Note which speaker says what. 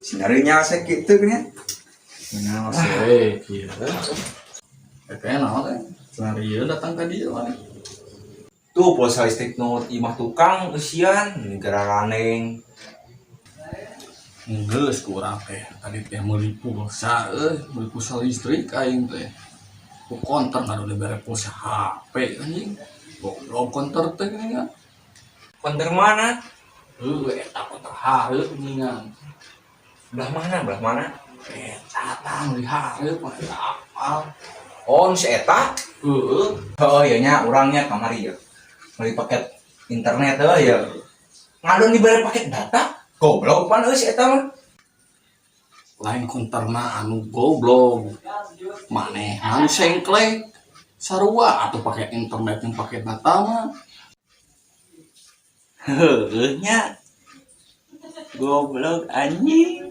Speaker 1: Sinarinya saya gitu kan ya.
Speaker 2: Nah, sih, iya. Kayak naon Senari datang ke dia lah.
Speaker 1: Tuh pulsa listrik nu imah tukang usian negara raneng.
Speaker 2: Geus kurang teh. Tadi teh meuli pulsa meuli pulsa listrik aing teh. Ku konter ngadu dibere pulsa HP anjing. Goblok konter teh geuningan.
Speaker 1: Konter mana?
Speaker 2: Eta konter hareup geuningan.
Speaker 1: Belah mana? Belah mana?
Speaker 2: Eta tang di hareup mah apal.
Speaker 1: Oh, si eta?
Speaker 2: Heeh.
Speaker 1: Oh iya nya orangnya kamari ya. Beli paket internet ya. Ngadon diberi paket data. Goblok pan si eta mah.
Speaker 2: Lain konterna anu goblok. Manehan sengklek. Sarua atau pakai internet yang pakai data mah.
Speaker 1: Heueuh nya. Goblok anjing.